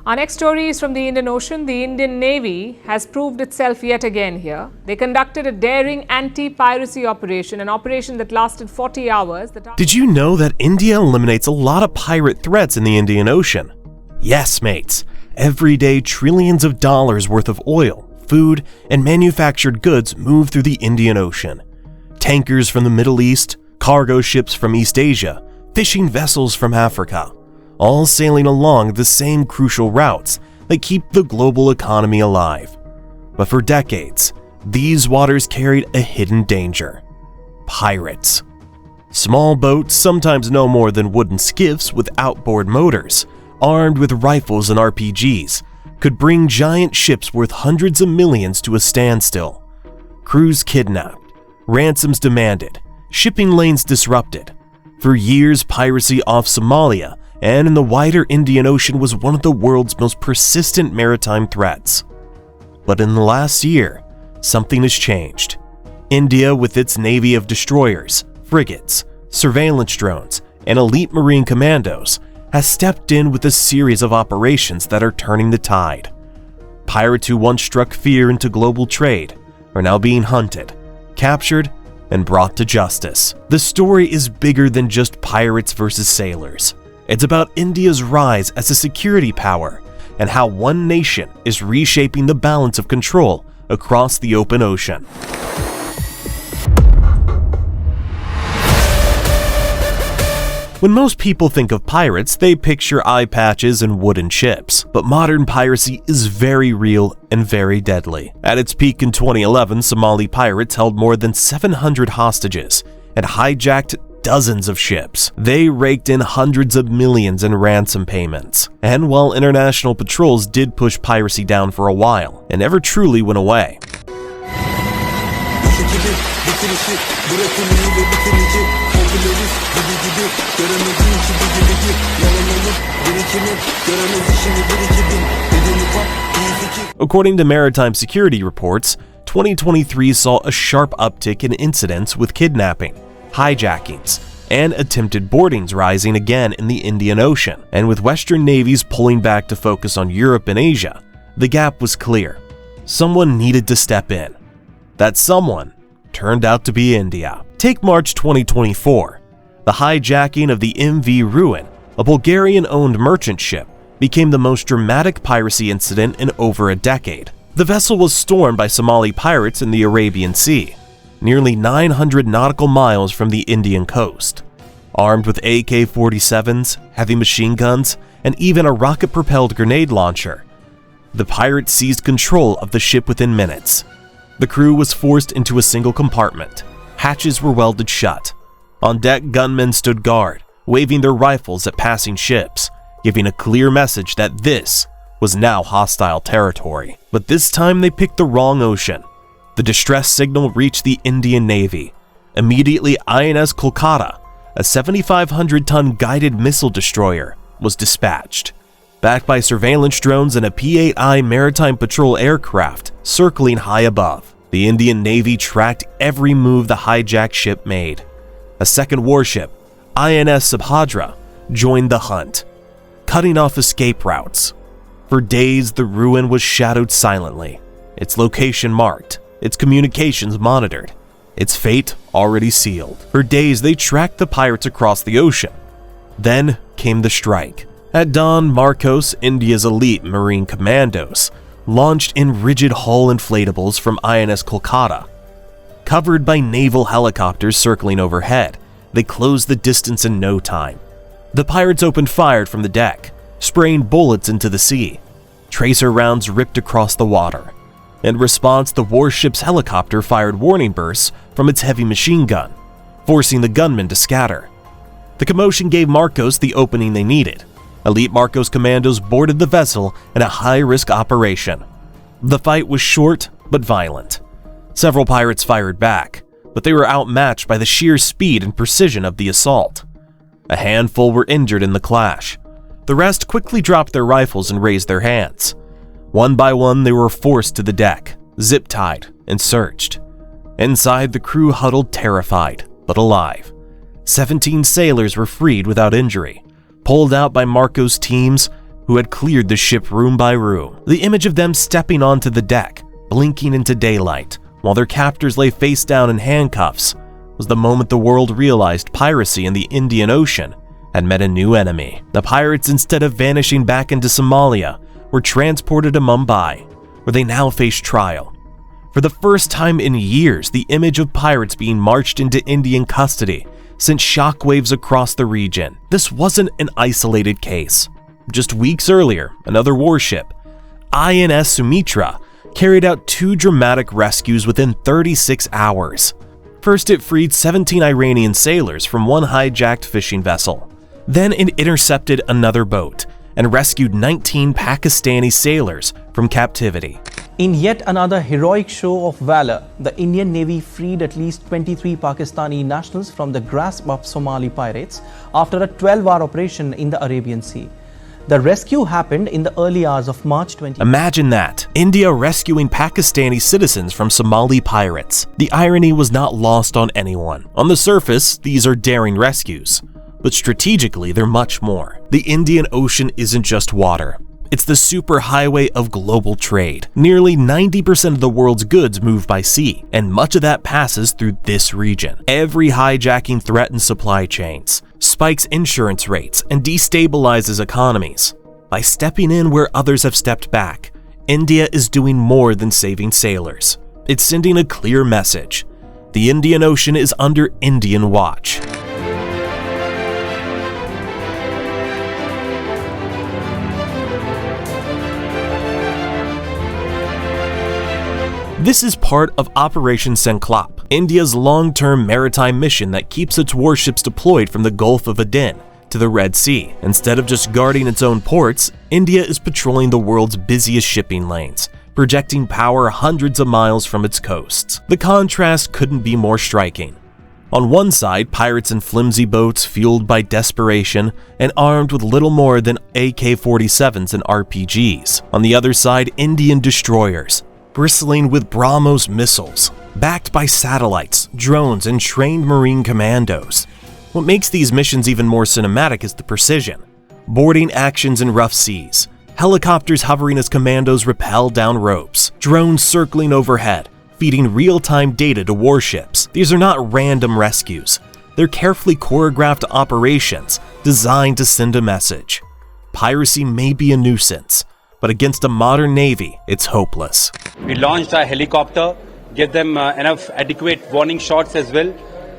Our next story is from the Indian Ocean. The Indian Navy has proved itself yet again here. They conducted a daring anti-piracy operation, an operation that lasted 40 hours. Did you know that India eliminates a lot of pirate threats in the Indian Ocean? Yes, mates. Every day, trillions of dollars worth of oil, food, and manufactured goods move through the Indian Ocean. Tankers from the Middle East, cargo ships from East Asia, fishing vessels from Africa, all sailing along the same crucial routes that keep the global economy alive. But for decades, these waters carried a hidden danger: pirates. Small boats, sometimes no more than wooden skiffs with outboard motors, armed with rifles and RPGs, could bring giant ships worth hundreds of millions to a standstill. Crews kidnapped, ransoms demanded, shipping lanes disrupted. For years, piracy off Somalia and in the wider Indian Ocean was one of the world's most persistent maritime threats. But in the last year, something has changed. India, with its navy of destroyers, frigates, surveillance drones, and elite marine commandos, has stepped in with a series of operations that are turning the tide. Pirates who once struck fear into global trade are now being hunted, captured, and brought to justice. The story is bigger than just pirates versus sailors. It's about India's rise as a security power and how one nation is reshaping the balance of control across the open ocean. When most people think of pirates, they picture eye patches and wooden ships. But modern piracy is very real and very deadly. At its peak in 2011, Somali pirates held more than 700 hostages and hijacked dozens of ships. They raked in hundreds of millions in ransom payments. And while international patrols did push piracy down for a while, it never truly went away. According to maritime security reports, 2023 saw a sharp uptick in incidents with kidnapping, hijackings, and attempted boardings rising again in the Indian Ocean. And with Western navies pulling back to focus on Europe and Asia, the gap was clear. Someone needed to step in. That someone turned out to be India. Take March 2024. The hijacking of the MV Ruin, a Bulgarian-owned merchant ship, became the most dramatic piracy incident in over a decade. The vessel was stormed by Somali pirates in the Arabian Sea, nearly 900 nautical miles from the Indian coast. Armed with AK-47s, heavy machine guns, and even a rocket-propelled grenade launcher, the pirates seized control of the ship within minutes. The crew was forced into a single compartment. Hatches were welded shut. On deck, gunmen stood guard, waving their rifles at passing ships, giving a clear message that this was now hostile territory. But this time they picked the wrong ocean. The distress signal reached the Indian Navy. Immediately, INS Kolkata, a 7,500-ton guided missile destroyer, was dispatched. Backed by surveillance drones and a P-8I maritime patrol aircraft circling high above, the Indian Navy tracked every move the hijacked ship made. A second warship, INS Subhadra, joined the hunt, cutting off escape routes. For days, the Ruin was shadowed silently, its location marked, its communications monitored, its fate already sealed. For days, they tracked the pirates across the ocean. Then came the strike. At dawn, Marcos, India's elite marine commandos, launched in rigid hull inflatables from INS Kolkata. Covered by naval helicopters circling overhead, they closed the distance in no time. The pirates opened fire from the deck, spraying bullets into the sea. Tracer rounds ripped across the water. In response, the warship's helicopter fired warning bursts from its heavy machine gun, forcing the gunmen to scatter. The commotion gave Marcos the opening they needed. Elite Marcos commandos boarded the vessel in a high-risk operation. The fight was short but violent. Several pirates fired back, but they were outmatched by the sheer speed and precision of the assault. A handful were injured in the clash. The rest quickly dropped their rifles and raised their hands. One by one, they were forced to the deck, zip-tied, and searched. Inside, the crew huddled terrified, but alive. 17 sailors were freed without injury, pulled out by Marcos' teams, who had cleared the ship room by room. The image of them stepping onto the deck, blinking into daylight, while their captors lay face down in handcuffs, was the moment the world realized piracy in the Indian Ocean had met a new enemy. The pirates, instead of vanishing back into Somalia, were transported to Mumbai, where they now face trial. For the first time in years, the image of pirates being marched into Indian custody sent shockwaves across the region. This wasn't an isolated case. Just weeks earlier, another warship, INS Sumitra, carried out 2 dramatic rescues within 36 hours. First, it freed 17 Iranian sailors from one hijacked fishing vessel. Then it intercepted another boat and rescued 19 Pakistani sailors from captivity. In yet another heroic show of valor, the Indian Navy freed at least 23 Pakistani nationals from the grasp of Somali pirates after a 12-hour operation in the Arabian Sea. The rescue happened in the early hours of March 20. Imagine that, India rescuing Pakistani citizens from Somali pirates. The irony was not lost on anyone. On the surface, these are daring rescues, but strategically, they're much more. The Indian Ocean isn't just water. It's the superhighway of global trade. Nearly 90% of the world's goods move by sea, and much of that passes through this region. Every hijacking threatens supply chains, spikes insurance rates, and destabilizes economies. By stepping in where others have stepped back, India is doing more than saving sailors. It's sending a clear message. The Indian Ocean is under Indian watch. This is part of Operation Sankalp, India's long-term maritime mission that keeps its warships deployed from the Gulf of Aden to the Red Sea. Instead of just guarding its own ports, India is patrolling the world's busiest shipping lanes, projecting power hundreds of miles from its coasts. The contrast couldn't be more striking. On one side, pirates in flimsy boats fueled by desperation and armed with little more than AK-47s and RPGs. On the other side, Indian destroyers, bristling with BrahMos missiles, backed by satellites, drones, and trained marine commandos. What makes these missions even more cinematic is the precision. Boarding actions in rough seas, helicopters hovering as commandos rappel down ropes, drones circling overhead, feeding real-time data to warships. These are not random rescues. They're carefully choreographed operations designed to send a message. Piracy may be a nuisance, but against a modern navy, it's hopeless. We launched our helicopter, gave them enough adequate warning shots as well.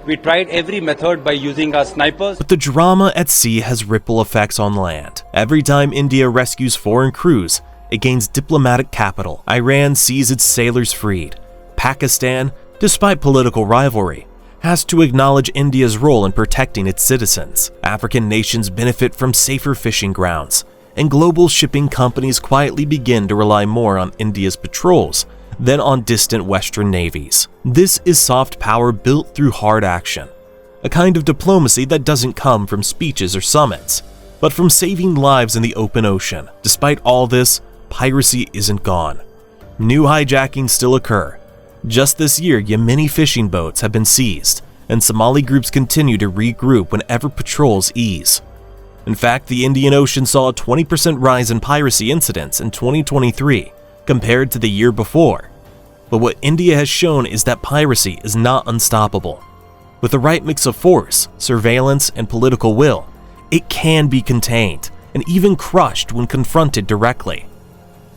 We tried every method by using our snipers. But the drama at sea has ripple effects on land. Every time India rescues foreign crews, it gains diplomatic capital. Iran sees its sailors freed. Pakistan, despite political rivalry, has to acknowledge India's role in protecting its citizens. African nations benefit from safer fishing grounds, and global shipping companies quietly begin to rely more on India's patrols than on distant Western navies. This is soft power built through hard action, a kind of diplomacy that doesn't come from speeches or summits, but from saving lives in the open ocean. Despite all this, piracy isn't gone. New hijackings still occur. Just this year, Yemeni fishing boats have been seized, and Somali groups continue to regroup whenever patrols ease. In fact, the Indian Ocean saw a 20% rise in piracy incidents in 2023 compared to the year before. But what India has shown is that piracy is not unstoppable. With the right mix of force, surveillance, and political will, it can be contained and even crushed when confronted directly.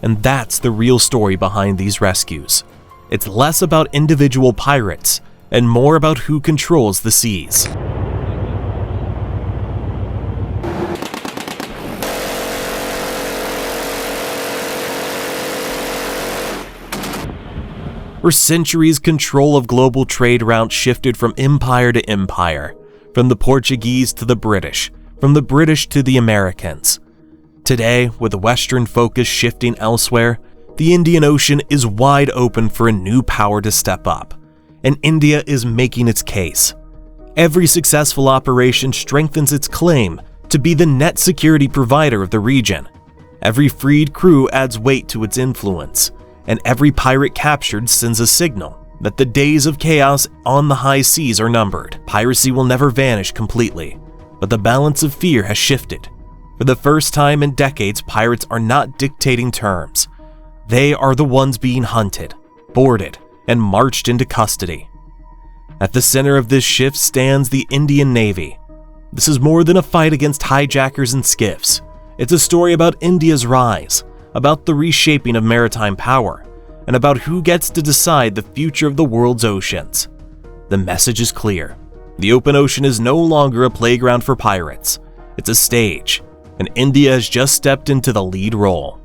And that's the real story behind these rescues. It's less about individual pirates and more about who controls the seas. For centuries, control of global trade routes shifted from empire to empire, from the Portuguese to the British, from the British to the Americans. Today, with the Western focus shifting elsewhere, the Indian Ocean is wide open for a new power to step up, and India is making its case. Every successful operation strengthens its claim to be the net security provider of the region. Every freed crew adds weight to its influence, and every pirate captured sends a signal that the days of chaos on the high seas are numbered. Piracy will never vanish completely, but the balance of fear has shifted. For the first time in decades, pirates are not dictating terms. They are the ones being hunted, boarded, and marched into custody. At the center of this shift stands the Indian Navy. This is more than a fight against hijackers and skiffs. It's a story about India's rise, about the reshaping of maritime power, and about who gets to decide the future of the world's oceans. The message is clear. The open ocean is no longer a playground for pirates. It's a stage, and India has just stepped into the lead role.